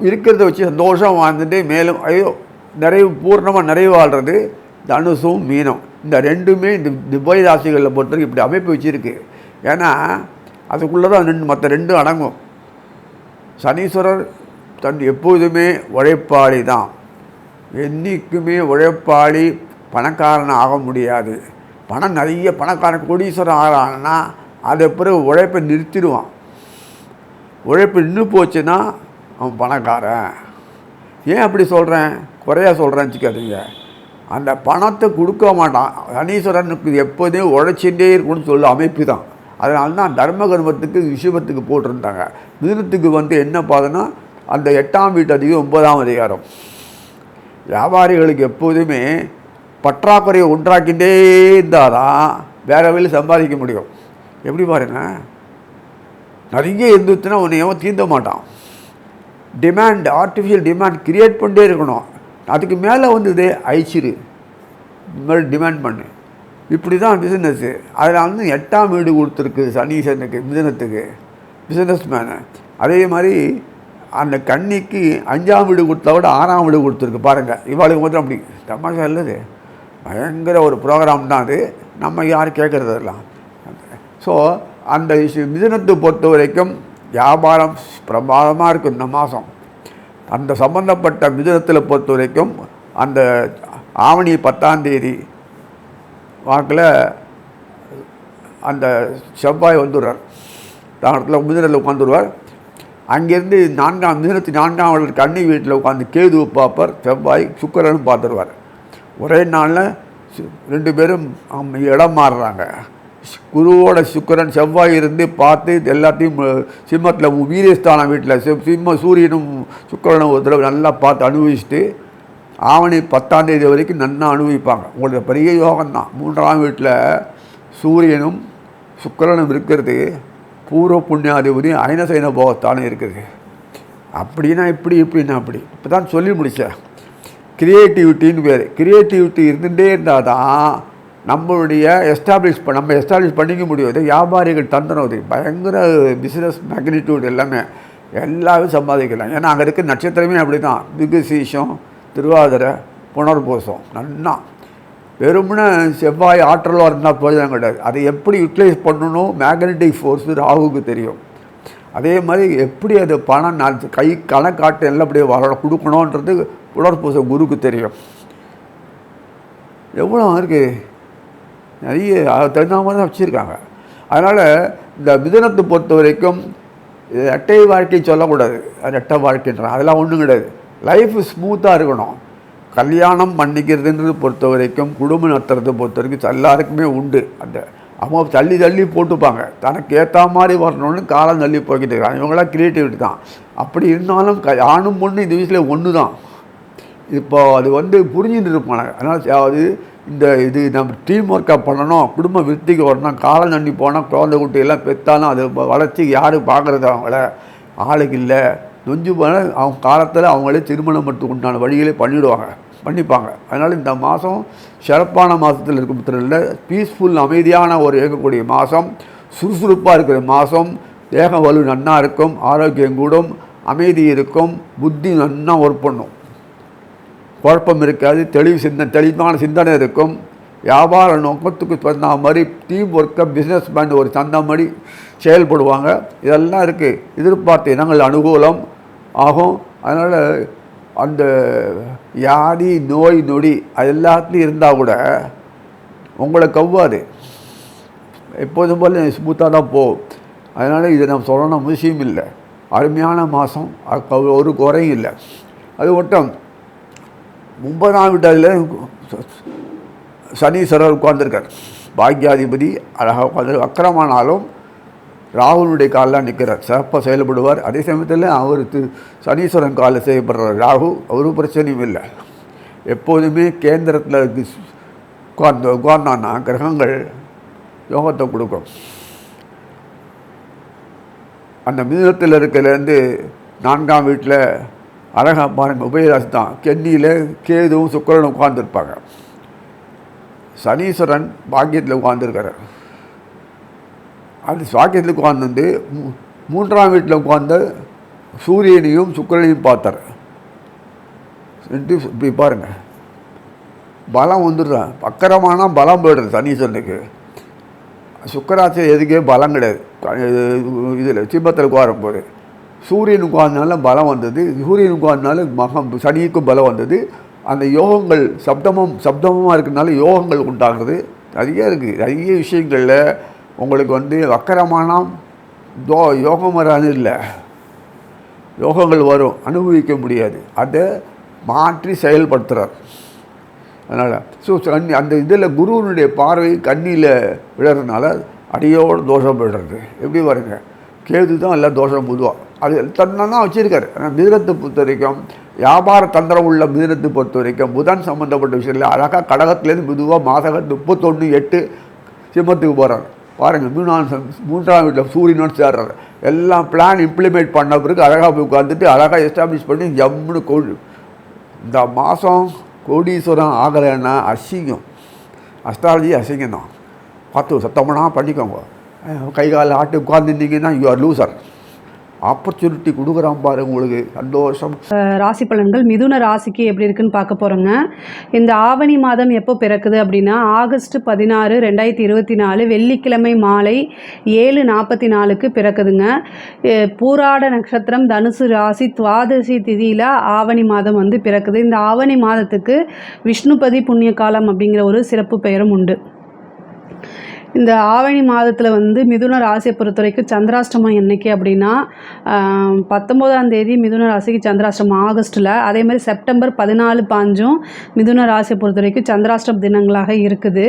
இருக்கிறத வச்சு சந்தோஷம் வாழ்ந்துட்டு மேலும் பூர்ணமாக நிறைவு வாழ்கிறது தனுசும் மீனம். இந்த ரெண்டுமே இந்த உபய ராசிகளில் பொறுத்தவரைக்கும் இப்படி அமைப்பு வச்சுருக்கு. ஏன்னா அதுக்குள்ளே தான் மற்ற ரெண்டும் அடங்கும். சனீஸ்வரர் எப்போதுமே உழைப்பாளி தான், என்றைக்குமே உழைப்பாளி. பணக்காரன் ஆக முடியாது. பணம் நிறைய பணக்காரன் கோடீஸ்வரன் ஆகிறான்னா அதை பிறகு உழைப்பை நிறுத்திடுவான். உழைப்பு நின்று போச்சுன்னா அவன் பணக்காரன். ஏன் அப்படி சொல்கிறேன், குறையா சொல்கிறேன்னு வச்சுக்காதீங்க. அந்த பணத்தை கொடுக்க மாட்டான். சனீஸ்வரனுக்கு எப்போதுமே உழைச்சிட்டே இருக்குன்னு சொல்ல அமைப்பு தான். அதனால தான் தர்ம கர்மத்துக்கு விஷயத்துக்கு போட்டிருந்தாங்க. மிதுனத்துக்கு என்ன பார்த்தோன்னா அந்த 8ஆம் வீட்டு அதிகம் 9ஆம் அதிகாரம். வியாபாரிகளுக்கு எப்போதுமே பற்றாக்குறையை ஒன்றாக்கிட்டே இருந்தால் தான் வேறு வழியில் சம்பாதிக்க முடியும். எப்படி பாருங்க, நிறைய இருந்துச்சுன்னா உன்னையும் தீர்ந்த மாட்டான். டிமாண்ட், ஆர்டிஃபிஷியல் டிமாண்ட் க்ரியேட் பண்ணிட்டே இருக்கணும். அதுக்கு மேலே இதே அழிச்சிரு, இந்த மாதிரி டிமாண்ட் பண்ணு. இப்படி தான் பிஸ்னஸ்ஸு. அதில் 8ஆம் வீடு கொடுத்துருக்கு சனீசனுக்கு, மிதுனத்துக்கு, பிஸ்னஸ் மேனு. அதே மாதிரி அந்த கன்னிக்கு 5ஆம் வீடு கொடுத்தா விட 6ஆம் வீடு கொடுத்துருக்கு. பாருங்கள், இவாளுக்கு மட்டும் அப்படி தமாஷா இல்லது, பயங்கர ஒரு ப்ரோக்ராம் தான் அது. நம்ம யாரும் கேட்குறதெல்லாம். ஸோ அந்த மிதுனத்தை பொறுத்த வரைக்கும் வியாபாரம் பிரமாதமாக இருக்கும் இந்த மாதம். அந்த சம்பந்தப்பட்ட மிதுனத்தில் பொறுத்த வரைக்கும் அந்த ஆவணி 10ஆம் தேதி வாக்கில் அந்த செவ்வாய் வந்துடுறார். இடத்துல மிதுனத்தில் உட்காந்துருவார். அங்கேருந்து மிதுனத்து 4ஆம் வீடு கன்னி வீட்டில் உட்காந்து கேதுவை பார்ப்பார். செவ்வாய் சுக்கிரனும் பார்த்துருவார். ஒரே நாளில் 2 பேரும் இடம் மாறுறாங்க. குருவோட சுக்கிரன் செவ்வாய் இருந்து பார்த்து எல்லாத்தையும் சிம்மத்தில் வீரியஸ்தான வீட்டில் சூரியனும் சுக்கிரனும் ஒரு தடவை நல்லா பார்த்து அனுபவிச்சுட்டு ஆவணி 10ஆம் தேதி வரைக்கும் நல்லா அனுபவிப்பாங்க. உங்களுக்கு பெரிய யோகம்தான். 3ஆம் வீட்டில் சூரியனும் சுக்கிரனும் இருக்கிறது பூர்வ புண்ணியாதிபதி ஐனசைன போகத்தானே இருக்குது. அப்படின்னா இப்படின்னா அப்படி. இப்போ தான் சொல்லி முடித்தேன். கிரியேட்டிவிட்டின்னு பேர். கிரியேட்டிவிட்டி இருந்துகிட்டே இருந்தால் தான் நம்மளுடைய நம்ம எஸ்டாப்ளிஷ் பண்ணிக்க முடியும். இது வியாபாரிகள் தந்திரம், அது பயங்கர பிஸ்னஸ் மேக்னிடியூட் எல்லாமே சம்பாதிக்கலாம். ஏன்னா அங்கே இருக்க நட்சத்திரமே அப்படி தான். மிருகசீஷம், திருவாதிரை, புனர்பூசம். நல்லா வெறும்னா செவ்வாய் ஆற்றலாக இருந்தால் பிரயோஜனம் கிடையாது. அதை எப்படி யூட்டிலைஸ் பண்ணணும் மேக்னெட்டிக் ஃபோர்ஸு ராகுவுக்கு தெரியும். அதே மாதிரி எப்படி அது பணம் கை கணக்காட்டு எல்லாம் அப்படியே கொடுக்கணுன்றது புனர்பூசம் குருக்கு தெரியும். எவ்வளோ இருக்குது, நிறைய தகுந்த மாதிரி தான் வச்சுருக்காங்க. அதனால் இந்த மிதுனத்தை பொறுத்த வரைக்கும் ரெட்டை வாழ்க்கை சொல்லக்கூடாது. ரெட்டை வாழ்க்கைன்றான் அதெல்லாம் ஒன்றும் கிடையாது. லைஃப் ஸ்மூத்தாக இருக்கணும். கல்யாணம் பண்ணிக்கிறதுன்றது பொறுத்த வரைக்கும், குடும்பம் நடத்துறதை பொறுத்த வரைக்கும் எல்லாருக்குமே உண்டு. அந்த அவங்க தள்ளி போட்டுப்பாங்க. தனக்கு ஏற்ற மாதிரி வரணும்னு காலம் தள்ளி போய்கிட்டு இருக்காங்க. இவங்களாம் க்ரியேட்டிவிட்டி தான். அப்படி இருந்தாலும் ஆணும் பொண்ணு இந்த வீட்டில் ஒன்று தான். இப்போ அது புரிஞ்சுட்டு இருப்பாங்க. அதனால் இது நம்ம டீம் ஒர்க்காக பண்ணணும், குடும்ப விருத்திக்கு வரணும். காலம் தண்ணி போனால் குழந்தை குட்டியெல்லாம் பெற்றாலும் அது வளர்ச்சி யார் பார்க்குறது, அவங்கள ஆளுக்கு இல்லை நொஞ்சு போனால் அவங்க காலத்தில் அவங்களே திருமணம் மட்டும் உண்டான வழிகளே பண்ணிப்பாங்க. அதனால் இந்த மாதம் சிறப்பான மாதத்தில் இருக்கும். பீஸ்ஃபுல் அமைதியான ஒரு இயக்கக்கூடிய மாதம், சுறுசுறுப்பாக இருக்கிற மாதம். தேக வலு நன்னா இருக்கும், ஆரோக்கியம் கூடும், அமைதி இருக்கும், புத்தி நன்னா ஒர்க் பண்ணும், குழப்பம் இருக்காது, தெளிவான சிந்தனை இருக்கும். வியாபார நோக்கத்துக்கு தகுந்த மாதிரி டீம் ஒர்க்கை பிஸ்னஸ் மேன் ஒரு தகுந்த மாதிரி செயல்படுவாங்க. இதெல்லாம் இருக்குது. எதிர்பார்த்த இனங்கள் அனுகூலம் ஆகும். அதனால் அந்த வியாதி நோய் நொடி அது எல்லாத்துலேயும் இருந்தால் கூட உங்களை கவ்வாது, எப்போதும் போல் ஸ்மூத்தாக தான் போகும். அதனால் இதை நம்ம சொல்லணும் அவசியம் இல்லை. அருமையான மாதம், ஒரு குறையும் இல்லை. அது மட்டும் 9ஆம் வீட்டில் சனீஸ்வரர் உட்கார்ந்துருக்கார். பாக்யாதிபதி அழகாக உட்காந்து வக்கரமானாலும் ராகுனுடைய காலில் நிற்கிறார், சிறப்பாக செயல்படுவார். அதே சமயத்தில் அவர் சனீஸ்வரன் காலில் செய்யப்படுறார். ராகு ஒரு பிரச்சனையும் இல்லை. எப்போதுமே கேந்திரத்தில் உட்கார்ந்தான்னா கிரகங்கள் யோகத்தை கொடுக்கும். அந்த மிதுனத்தில் இருக்கிறதுலேருந்து 4ஆம் வீட்டில் அழகாக பாருங்கள், உபயராசி தான். கென்னியில் கேதுவும் சுக்கிரனும் உட்கார்ந்துருப்பாங்க. சனீஸ்வரன் பாக்கியத்தில் உட்கார்ந்துருக்கார். அது பாக்கியத்தில் உட்கார்ந்து 3ஆம் வீட்டில் உட்கார்ந்து சூரியனையும் சுக்கிரனையும் பார்த்தார். இப்படி பாருங்கள், பலம் வந்துடுறான். வக்கரமான பலம் போய்டுறது சனீஸ்வரனுக்கு. சுக்கராசி எதுக்கே பலம் கிடையாது. இதில் சிம்மத்தில் உட்காரும்போது சூரியன் உட்கார்ந்தனால பலம் வந்தது, சூரியன் உட்கார்ந்தனால சனிக்கும் பலம் வந்தது. அந்த யோகங்கள் சப்தமாக இருக்கிறதுனால யோகங்கள் உண்டாகிறது. நிறைய இருக்குது. நிறைய விஷயங்களில் உங்களுக்கு வக்கரமான யோகம் வராது இல்லை, யோகங்கள் வரும், அனுபவிக்க முடியாது. அதை மாற்றி செயல்படுத்துகிறார். அதனால் அந்த இதில் குருவனுடைய பார்வை கண்ணியில் விழுறதுனால அடியோடு தோஷம் விடுறது. எப்படி பாருங்க, கேது தான் எல்லாம் தோஷம் பொதுவாக அது தன்னை தான் வச்சுருக்காரு. ஆனால் மிதுனத்தை பொறுத்த வரைக்கும், வியாபார தந்திரம் உள்ள மிதுனத்தை பொறுத்த வரைக்கும் புதன் சம்மந்தப்பட்ட விஷயத்தில் அழகாக கடகத்துலேருந்து மெதுவாக மாதம் 31/8 சிம்மத்துக்கு போகிறார். பாருங்கள், 3ஆம் வீட்டில் சூரியனோடு சேர்றாரு. எல்லாம் பிளான் இம்ப்ளிமெண்ட் பண்ண பிறகு அழகாக போய் உட்காந்துட்டு அழகாக எஸ்டாப்ளிஷ் பண்ணி ஜம்முன்னு இந்த மாதம் கோடீஸ்வரம் ஆகலைன்னா அசிங்கம். அஸ்ட்ராலஜி அசிங்கம் தான். பார்த்து சத்தம்னா பண்ணிக்கோங்க. கை கால் ஆட்டு உட்காந்துருந்தீங்கன்னா யூ ஆர் லூசர். ஆப்பர்ச்சுனிட்டி கொடுக்குறான் பாரு, உங்களுக்கு சந்தோஷம். ராசி பலன்கள் மிதுன ராசிக்கு எப்படி இருக்குன்னு பார்க்க போகிறோங்க. இந்த ஆவணி மாதம் எப்போ பிறக்குது அப்படின்னா ஆகஸ்ட் 16, 2024 வெள்ளிக்கிழமை மாலை 7:44 பிறக்குதுங்க. பூராட நட்சத்திரம், தனுசு ராசி, துவாதசி திதியில் ஆவணி மாதம் பிறக்குது. இந்த ஆவணி மாதத்துக்கு விஷ்ணுபதி புண்ணிய காலம் அப்படிங்கிற ஒரு சிறப்பு பெயரும் உண்டு. இந்த ஆவணி மாதத்தில் மிதுன ராசியை பொறுத்த வரைக்கும் சந்திராஷ்டமம் என்னைக்கு அப்படின்னா 19ஆம் தேதி மிதுன ராசிக்கு சந்திராஷ்டமம் ஆகஸ்ட்டில். அதே மாதிரி செப்டம்பர் 14, 15 மிதுன ராசியை பொறுத்த வரைக்கும் சந்திராஷ்டம தினங்களாக இருக்குது.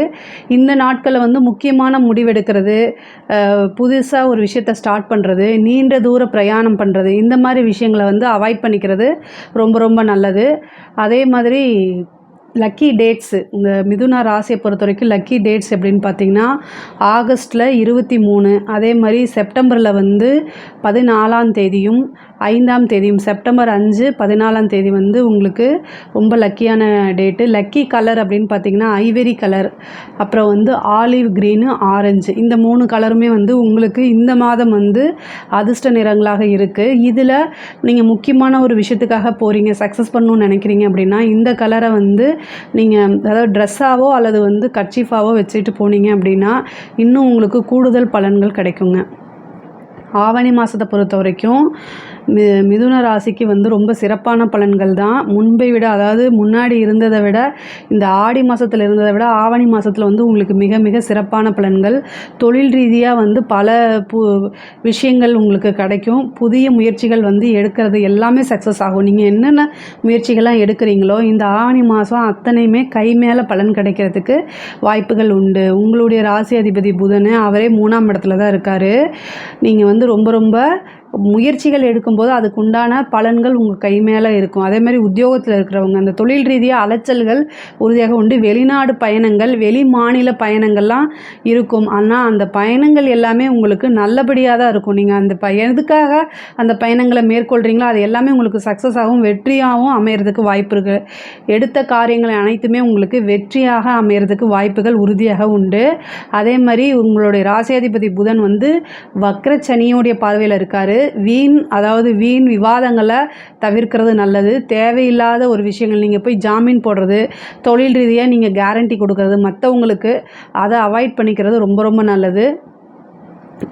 இந்த நாட்களில் முக்கியமான முடிவெடுக்கிறது, புதுசாக ஒரு விஷயத்தை ஸ்டார்ட் பண்ணுறது, நீண்ட தூர பிரயாணம் பண்ணுறது, இந்த மாதிரி விஷயங்களை அவாய்ட் பண்ணிக்கிறது ரொம்ப ரொம்ப நல்லது. அதே மாதிரி லக்கி டேட்ஸு, இந்த மிதுன ராசியை பொறுத்த வரைக்கும் லக்கி டேட்ஸ் எப்படின்னு பார்த்தீங்கன்னா ஆகஸ்ட்டில் 23, அதே மாதிரி செப்டம்பரில் 14ஆம் தேதியும் 5ஆம் தேதியும், செப்டம்பர் 5, 14ஆம் தேதி உங்களுக்கு ரொம்ப லக்கியான டேட்டு. லக்கி கலர் அப்படின்னு பார்த்தீங்கன்னா ஐவரி கலர், அப்புறம் ஆலிவ் க்ரீனு, ஆரஞ்சு, இந்த 3 கலருமே உங்களுக்கு இந்த மாதம் அதிர்ஷ்ட நிறங்களாக இருக்குது. இதில் நீங்கள் முக்கியமான ஒரு விஷயத்துக்காக போகிறீங்க, சக்ஸஸ் பண்ணணும்னு நினைக்கிறீங்க அப்படின்னா இந்த கலரை நீங்கள் அதாவது ட்ரெஸ்ஸாவோ அல்லது கர்ச்சீஃபாவோ வச்சுட்டு போனீங்க அப்படின்னா இன்னும் உங்களுக்கு கூடுதல் பலன்கள் கிடைக்குங்க. ஆவணி மாதத்தை பொறுத்த வரைக்கும் மிதுன ராசிக்கு ரொம்ப சிறப்பான பலன்கள் தான். முன்பை விட, அதாவது முன்னாடி இருந்ததை விட, இந்த ஆடி மாதத்தில் இருந்ததை விட ஆவணி மாதத்தில் உங்களுக்கு மிக மிக சிறப்பான பலன்கள். தொழில் ரீதியாக பல விஷயங்கள் உங்களுக்கு கிடைக்கும். புதிய முயற்சிகள் எடுக்கிறது எல்லாமே சக்ஸஸ் ஆகும். நீங்கள் என்னென்ன முயற்சிகள்லாம் எடுக்கிறீங்களோ இந்த ஆவணி மாதம் அத்தனையுமே கை மேலே பலன் கிடைக்கிறதுக்கு வாய்ப்புகள் உண்டு. உங்களுடைய ராசி அதிபதி புதன், அவரே 3ஆம் இடத்துல தான் இருக்கார். நீங்கள் ரொம்ப ரொம்ப முயற்சிகள் எடுக்கும்போது அதுக்கு உண்டான பலன்கள் உங்கள் கை மேலே இருக்கும். அதே மாதிரி உத்தியோகத்தில் இருக்கிறவங்க அந்த தொழில் ரீதியாக அலைச்சல்கள் உறுதியாக உண்டு. வெளிநாடு பயணங்கள், வெளி மாநில பயணங்கள்லாம் இருக்கும். ஆனால் அந்த பயணங்கள் எல்லாமே உங்களுக்கு நல்லபடியாக தான் இருக்கும். நீங்கள் அந்த எதுக்காக அந்த பயணங்களை மேற்கொள்கிறீங்களோ அது எல்லாமே உங்களுக்கு சக்ஸஸ் ஆகும், வெற்றியாகவும் அமையறதுக்கு வாய்ப்பு இருக்குது. எடுத்த காரியங்கள் அனைத்துமே உங்களுக்கு வெற்றியாக அமையறதுக்கு வாய்ப்புகள் உறுதியாக உண்டு. அதே மாதிரி உங்களுடைய ராசியாதிபதி புதன் வக்ரச்சனியோடைய பார்வையில் இருக்கார். வீண் விவாதங்களை தவிர்க்கிறது நல்லது. தேவையில்லாத ஒரு விஷயங்கள், நீங்கள் போய் ஜாமீன் போடுறது, தொழில் ரீதியாக நீங்கள் கேரண்டி கொடுக்கறது மற்றவங்களுக்கு, அதை அவாய்ட் பண்ணிக்கிறது ரொம்ப ரொம்ப நல்லது.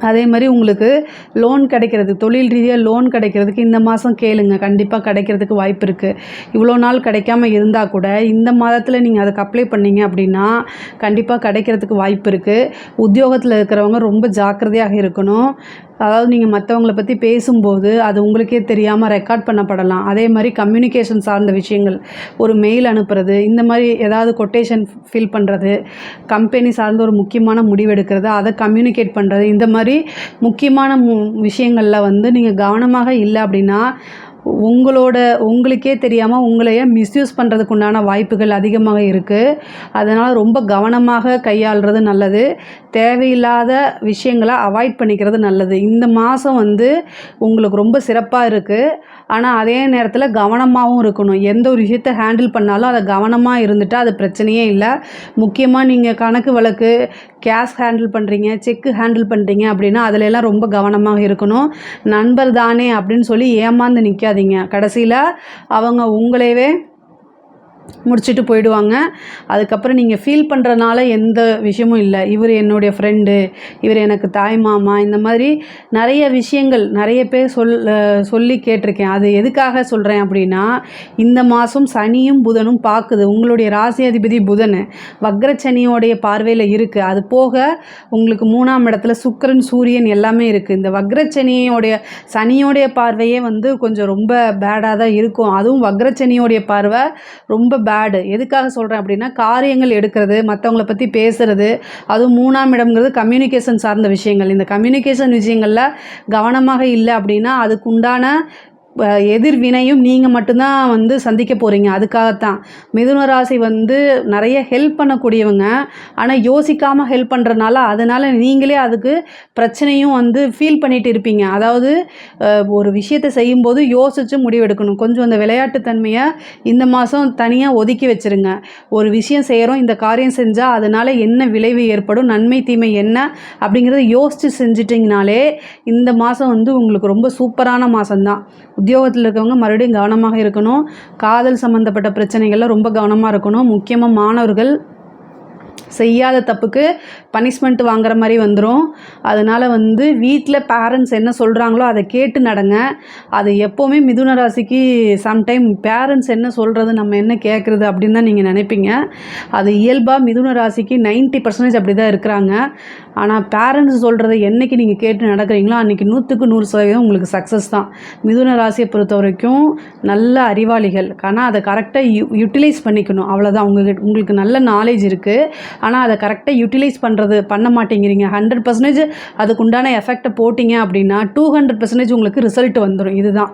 அதே மாதிரி உங்களுக்கு லோன் கிடைக்கிறது, தொழில் ரீதியாக லோன் கிடைக்கிறதுக்கு இந்த மாதம் கேளுங்க, கண்டிப்பாக கிடைக்கிறதுக்கு வாய்ப்பு இருக்குது. இவ்வளோ நாள் கிடைக்காம இருந்தால் கூட இந்த மாதத்தில் நீங்கள் அதுக்கு அப்ளை பண்ணீங்க அப்படின்னா கண்டிப்பாக கிடைக்கிறதுக்கு வாய்ப்பு இருக்குது. உத்தியோகத்தில் இருக்கிறவங்க ரொம்ப ஜாக்கிரதையாக இருக்கணும். அதாவது நீங்கள் மற்றவங்கள பற்றி பேசும்போது அது உங்களுக்கே தெரியாமல் ரெக்கார்ட் பண்ணப்படலாம். அதே மாதிரி கம்யூனிகேஷன் சார்ந்த விஷயங்கள், ஒரு மெயில் அனுப்புறது, இந்த மாதிரி ஏதாவது கொட்டேஷன் ஃபில் பண்ணுறது, கம்பெனி சார்ந்த ஒரு முக்கியமான முடிவு எடுக்கிறது, அதை கம்யூனிகேட் பண்ணுறது, இந்த மாதிரி முக்கியமான விஷயங்களில் வந்து நீங்கள் கவனமாக இல்லை அப்படின்னா உங்களுக்கே தெரியாமல் உங்களையே மிஸ்யூஸ் பண்ணுறதுக்கு உண்டான வாய்ப்புகள் அதிகமாக இருக்குது. அதனால் ரொம்ப கவனமாக கையாளுறது நல்லது. தேவையில்லாத விஷயங்களை அவாய்ட் பண்ணிக்கிறது நல்லது. இந்த மாதம் வந்து உங்களுக்கு ரொம்ப சிறப்பாக இருக்குது. ஆனால் அதே நேரத்தில் கவனமாகவும் இருக்கணும். எந்த ஒரு விஷயத்தை ஹேண்டில் பண்ணாலும் அதை கவனமாக இருந்துட்டால் அது பிரச்சனையே இல்லை. முக்கியமாக நீங்கள் கணக்கு வழக்கு, கேஷ் ஹேண்டில் பண்ணுறீங்க, செக்கு ஹேண்டில் பண்ணுறீங்க அப்படின்னா அதிலெல்லாம் ரொம்ப கவனமாக இருக்கணும். நண்பர் தானே அப்படின்னு சொல்லி ஏமாந்து நிற்காதீங்க. கடைசியில் அவங்க உங்களையவே முடிச்சுட்டு போயிடுவாங்க. அதுக்கப்புறம் நீங்கள் ஃபீல் பண்ணுறதுனால எந்த விஷயமும் இல்லை. இவர் என்னுடைய ஃப்ரெண்டு, இவர் எனக்கு தாய் மாமா, இந்த மாதிரி நிறைய விஷயங்கள் நிறைய பேர் சொல்லி கேட்டிருக்கேன். அது எதுக்காக சொல்கிறேன் அப்படின்னா, இந்த மாதம் சனியும் புதனும் பார்க்குது. உங்களுடைய ராசி அதிபதி புதன் வக்ரச்சனியோடைய பார்வையில் இருக்குது. அது போக உங்களுக்கு 3ஆம் இடத்துல சுக்கிரன், சூரியன் எல்லாமே இருக்குது. இந்த சனியோடைய பார்வையே வந்து கொஞ்சம் ரொம்ப பேடாக தான் இருக்கும். அதுவும் வக்ரச்சனியோடைய பார்வை ரொம்ப பேடு. எதுக்காக சொல்கிறேன் அப்படின்னா, காரியங்கள் எடுக்கிறது, மற்றவங்கள பற்றி பேசுகிறது, அதுவும் 3ஆம் இடம்ங்கிறது கம்யூனிகேஷன் சார்ந்த விஷயங்கள். இந்த கம்யூனிகேஷன் விஷயங்களில் கவனமாக இல்லை அப்படின்னா அதுக்கு உண்டான எதிர்வினையும் நீங்கள் மட்டும்தான் வந்து சந்திக்க போகிறீங்க. அதுக்காகத்தான் மிதுன ராசி வந்து நிறைய ஹெல்ப் பண்ணக்கூடியவங்க. ஆனால் யோசிக்காமல் ஹெல்ப் பண்ணுறதுனால அதனால் நீங்களே அதுக்கு பிரச்சனையும் வந்து ஃபீல் பண்ணிகிட்டு இருப்பீங்க. அதாவது ஒரு விஷயத்தை செய்யும்போது யோசித்து முடிவெடுக்கணும். கொஞ்சம் அந்த விளையாட்டுத்தன்மையை இந்த மாதம் தனியாக ஒதுக்கி வச்சுருங்க. ஒரு விஷயம் செய்கிறோம், இந்த காரியம் செஞ்சால் அதனால் என்ன விளைவு ஏற்படும், நன்மை தீமை என்ன அப்படிங்கிறத யோசித்து செஞ்சிட்டிங்கனாலே இந்த மாதம் வந்து உங்களுக்கு ரொம்ப சூப்பரான மாதம்தான். உத்தியோகத்தில் இருக்கவங்க மறுபடியும் கவனமாக இருக்கணும். காதல் சம்மந்தப்பட்ட பிரச்சனைகளில் ரொம்ப கவனமாக இருக்கணும். முக்கியமாக மாணவர்கள் செய்யாத தப்புக்கு பனிஷ்மெண்ட் வாங்குற மாதிரி வந்துடும். அதனால் வந்து வீட்டில் பேரண்ட்ஸ் என்ன சொல்கிறாங்களோ அதை கேட்டு நடங்க. அது எப்போவுமே மிதுன ராசிக்கு சம்டைம் பேரண்ட்ஸ் என்ன சொல்கிறது, நம்ம என்ன கேட்குறது அப்படின்னு தான் நீங்கள் நினைப்பீங்க. அது இயல்பாக மிதுன ராசிக்கு 90% அப்படி தான் இருக்கிறாங்க. ஆனால் பேரண்ட்ஸ் சொல்கிறத என்றைக்கு நீங்கள் கேட்டு நடக்கிறீங்களோ அன்றைக்கி 100% உங்களுக்கு சக்ஸஸ் தான். மிதுன ராசியை பொறுத்த வரைக்கும் நல்ல அறிவாளிகள். ஆனால் அதை கரெக்டாக யூட்டிலைஸ் பண்ணிக்கணும். அவ்வளோதான். உங்களுக்கு நல்ல நாலேஜ் இருக்குது. ஆனால் அதை கரெக்டாக யூட்டிலைஸ் பண்ண மாட்டேங்கிறீங்க. 100% அதுக்கு உண்டான எஃபெக்டை போட்டிங்க அப்படின்னா 200% உங்களுக்கு ரிசல்ட் வந்துடும். இதுதான்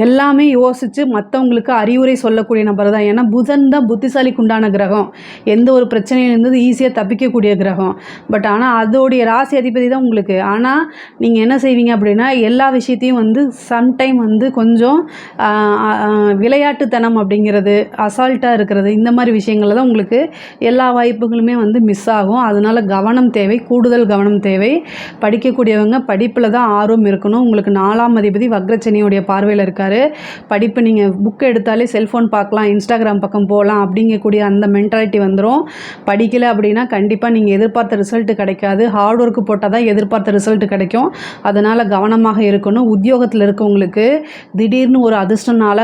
எல்லாமே யோசித்து மற்றவங்களுக்கு அறிவுரை சொல்லக்கூடிய நபர் தான். ஏன்னா புதன் தான் புத்திசாலிக்கு உண்டான கிரகம். எந்த ஒரு பிரச்சனையிலேருந்து ஈஸியாக தப்பிக்கக்கூடிய கிரகம். பட் ஆனால் அதோடைய ராசி அதிபதி தான் உங்களுக்கு. ஆனால் நீங்கள் என்ன செய்வீங்க அப்படின்னா எல்லா விஷயத்தையும் வந்து சம்டைம் வந்து கொஞ்சம் விளையாட்டுத்தனம் அப்படிங்கிறது, அசால்ட்டாக இருக்கிறது, இந்த மாதிரி விஷயங்களில் தான் உங்களுக்கு எல்லா வாய்ப்புகளுமே வந்து மிஸ் ஆகும். அதனால் கவனம் தேவை, கூடுதல் கவனம் தேவை. படிக்கக்கூடியவங்க படிப்பில் தான் ஆர்வம் இருக்கணும். உங்களுக்கு 4ஆம் அதிபதி வக்ரச்சனியோடைய பார்வையில் இருக்காரு. படிப்பு நீங்கள் புக் எடுத்தாலே செல்ஃபோன் பார்க்கலாம், இன்ஸ்டாகிராம் பக்கம் போகலாம் அப்படிங்கக்கூடிய அந்த மென்டாலிட்டி வந்துடும். படிக்கலை அப்படின்னா கண்டிப்பாக நீங்கள் எதிர்பார்த்த ரிசல்ட் கிடைக்காது. ஹார்ட் ஒர்க்கு போட்டால் தான் எதிர்பார்த்த ரிசல்ட் கிடைக்கும். அதனால் கவனமாக இருக்கணும். உத்தியோகத்தில் இருக்கவங்களுக்கு திடீர்னு ஒரு அதிர்ஷ்டனால்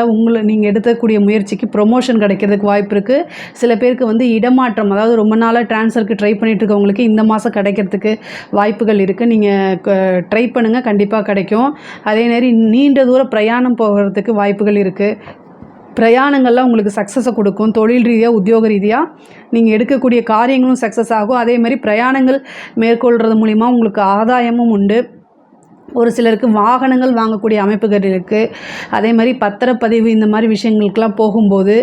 நீங்கள் எடுக்கக்கூடிய முயற்சிக்கு ப்ரொமோஷன் கிடைக்கிறதுக்கு வாய்ப்பு இருக்குது. சில பேருக்கு வந்து இடமாற்றம், அதாவது ரொம்ப நாளாக ட்ரான்ஸ்ஃபருக்கு ட்ரை பண்ணிட்டு இருக்கவங்களுக்கு இந்த மாதம் கிடைக்கிறதுக்கு வாய்ப்புகள் இருக்குது. நீங்கள் ட்ரை பண்ணுங்கள், கண்டிப்பாக கிடைக்கும். அதே மாதிரி நீண்ட தூர பிரயாணம் போகிறதுக்கு வாய்ப்புகள் இருக்குது. பிரயாணங்கள்லாம் உங்களுக்கு சக்ஸஸை கொடுக்கும். தொழில் ரீதியாக, உத்தியோக ரீதியாக நீங்கள் எடுக்கக்கூடிய காரியங்களும் சக்ஸஸ் ஆகும். அதே மாதிரி பிரயாணங்கள் மேற்கொள்கிறது மூலிமா உங்களுக்கு ஆதாயமும் உண்டு. ஒரு சிலருக்கு வாகனங்கள் வாங்கக்கூடிய அமைப்புகள் இருக்குது. அதே மாதிரி பத்திரப்பதிவு இந்த மாதிரி விஷயங்களுக்கெல்லாம் போகும்போது,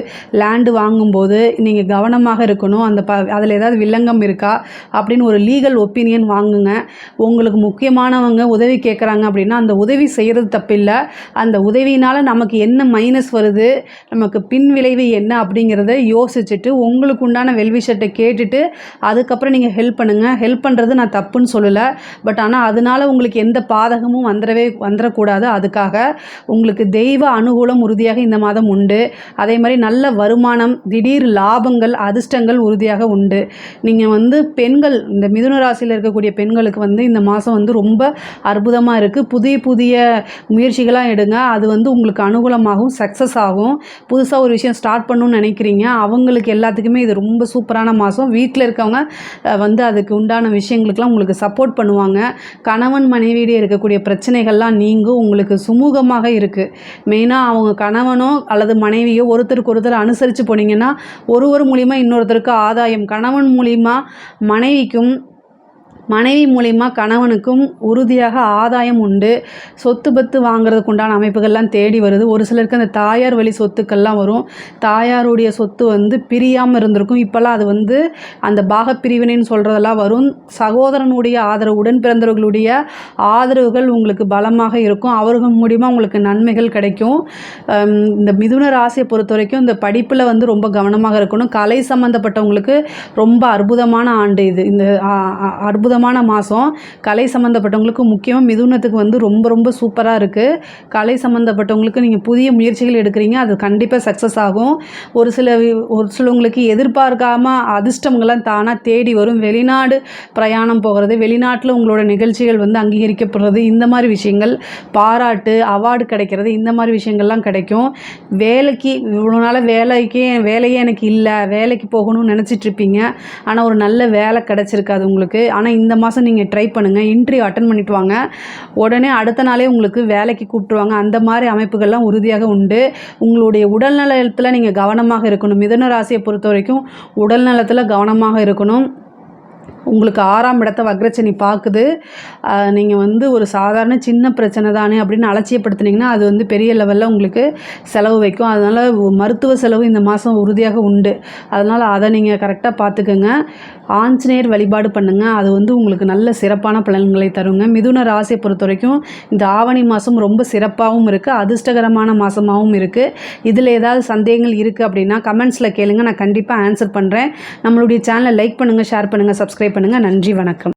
லேண்டு வாங்கும்போது நீங்கள் கவனமாக இருக்கணும். அதில் ஏதாவது வில்லங்கம் இருக்கா அப்படின்னு ஒரு லீகல் ஒப்பீனியன் வாங்குங்க. உங்களுக்கு முக்கியமானவங்க உதவி கேட்குறாங்க அப்படின்னா அந்த உதவி செய்கிறது தப்பில்லை. அந்த உதவினால் நமக்கு என்ன மைனஸ் வருது, நமக்கு பின் விளைவு என்ன அப்படிங்கிறத யோசிச்சுட்டு உங்களுக்கு உண்டான வெல்விஷர்ட்டை கேட்டுட்டு அதுக்கப்புறம் நீங்கள் ஹெல்ப் பண்ணுங்கள். ஹெல்ப் பண்ணுறது நான் தப்புன்னு சொல்லலை. பட் ஆனால் அதனால் உங்களுக்கு எந்த பாதகம் பாதகமும் வந்துடக்கூடாது. அதுக்காக உங்களுக்கு தெய்வ அனுகூலம் உறுதியாக இந்த மாதம் உண்டு. அதே மாதிரி நல்ல வருமானம், திடீர் லாபங்கள், அதிர்ஷ்டங்கள் உறுதியாக உண்டு. நீங்கள் வந்து பெண்கள், இந்த மிதுன ராசியில் இருக்கக்கூடிய பெண்களுக்கு வந்து இந்த மாதம் வந்து ரொம்ப அற்புதமாக இருக்குது. புதிய முயற்சிகளாக எடுங்க. அது வந்து உங்களுக்கு அனுகூலமாகவும் சக்ஸஸ் ஆகும். புதுசாக ஒரு விஷயம் ஸ்டார்ட் பண்ணணும்னு நினைக்கிறீங்க, அவங்களுக்கு எல்லாத்துக்குமே இது ரொம்ப சூப்பரான மாதம். வீட்டில் இருக்கவங்க வந்து அதுக்கு உண்டான விஷயங்களுக்கெல்லாம் உங்களுக்கு சப்போர்ட் பண்ணுவாங்க. கணவன் மனைவியிடையே இருக்கக்கூடிய பிரச்சனைகள்லாம் நீங்கும். உங்களுக்கு சுமூகமாக இருக்குது. மெயினாக அவங்க கணவனோ அல்லது மனைவியோ ஒருத்தருக்கு ஒருத்தர் அனுசரித்து போனீங்கன்னா ஒருவர் மூலிமா இன்னொருத்தருக்கு ஆதாயம், கணவன் மூலிமா மனைவிக்கும், மனைவி மூலிமா கணவனுக்கும் உறுதியாக ஆதாயம் உண்டு. சொத்து பத்து வாங்குறதுக்கு உண்டான அமைப்புகள்லாம் தேடி வருது. ஒரு சிலருக்கு அந்த தாயார் வழி சொத்துக்கள்லாம் வரும். தாயாருடைய சொத்து வந்து பிரியாமல் இருந்திருக்கும். இப்போல்லாம் அது வந்து அந்த பாகப்பிரிவினைன்னு சொல்கிறதெல்லாம் வரும். சகோதரனுடைய ஆதரவு, உடன் பிறந்தவர்களுடைய ஆதரவுகள் உங்களுக்கு பலமாக இருக்கும். அவர்கள் மூலிமா உங்களுக்கு நன்மைகள் கிடைக்கும். இந்த மிதுன ராசியை பொறுத்த வரைக்கும் இந்த படிப்பில் வந்து ரொம்ப கவனமாக இருக்கணும். கலை சம்மந்தப்பட்டவங்களுக்கு ரொம்ப அற்புதமான ஆண்டு இது. இந்த அற்புதமான மாதம் கலை சம்மந்தப்பட்டவங்களுக்கு, முக்கியமாக மிதுனத்துக்கு வந்து ரொம்ப சூப்பராக இருக்குது. கலை சம்மந்தப்பட்டவங்களுக்கு நீங்கள் புதிய முயற்சிகள் எடுக்கிறீங்க, அது கண்டிப்பாக சக்ஸஸ் ஆகும். ஒரு சிலவங்களுக்கு எதிர்பார்க்காம அதிர்ஷ்டங்கள்லாம் தானாக தேடி வரும். வெளிநாடு பிரயாணம் போகிறது, வெளிநாட்டில் உங்களோட நிகழ்ச்சிகள் வந்து அங்கீகரிக்கப்படுறது, இந்த மாதிரி விஷயங்கள், பாராட்டு, அவார்டு கிடைக்கிறது, இந்த மாதிரி விஷயங்கள்லாம் கிடைக்கும். வேலைக்கு இவ்வளோ நாள் வேலையே எனக்கு இல்லை, வேலைக்கு போகணும்னு நினச்சிட்ருப்பீங்க. ஆனால் ஒரு நல்ல வேலை கிடச்சிருக்காது உங்களுக்கு. ஆனால் இந்த மாதம் நீங்கள் ட்ரை பண்ணுங்கள். இன்டர்வியூ அட்டன் பண்ணிட்டு வாங்க, உடனே அடுத்த நாளே உங்களுக்கு வேலைக்கு கூப்பிட்டுருவாங்க. அந்த மாதிரி அமைப்புகள்லாம் உறுதியாக உண்டு. உங்களுடைய உடல் நலத்தில் நீங்கள் கவனமாக இருக்கணும். மிதுன ராசியை பொறுத்த வரைக்கும் உடல் நலத்தில் கவனமாக இருக்கணும். உங்களுக்கு 6ஆம் இடத்தை வக்ரச்சனி பார்க்குது. நீங்கள் வந்து ஒரு சாதாரண சின்ன பிரச்சனை தானே அப்படின்னு அலட்சியப்படுத்துனீங்கன்னா அது வந்து பெரிய லெவலில் உங்களுக்கு செலவு வைக்கும். அதனால் மருத்துவ செலவு இந்த மாதம் உறுதியாக உண்டு. அதனால் அதை நீங்கள் கரெக்டாக பார்த்துக்கோங்க. ஆஞ்சநேயர் வழிபாடு பண்ணுங்கள், அது வந்து உங்களுக்கு நல்ல சிறப்பான பலன்களை தருங்க. மிதுன ராசியை பொறுத்த வரைக்கும் இந்த ஆவணி மாதம் ரொம்ப சிறப்பாகவும் இருக்குது, அதிர்ஷ்டகரமான மாதமாகவும் இருக்குது. இதில் ஏதாவது சந்தேகங்கள் இருக்குது அப்படின்னா கமெண்ட்ஸில் கேளுங்க, நான் கண்டிப்பாக ஆன்சர் பண்ணுறேன். நம்மளுடைய சேனலை லைக் பண்ணுங்கள், ஷேர் பண்ணுங்கள், சப்ஸ்கிரைப் பண்ணுங்கள். நன்றி, வணக்கம்.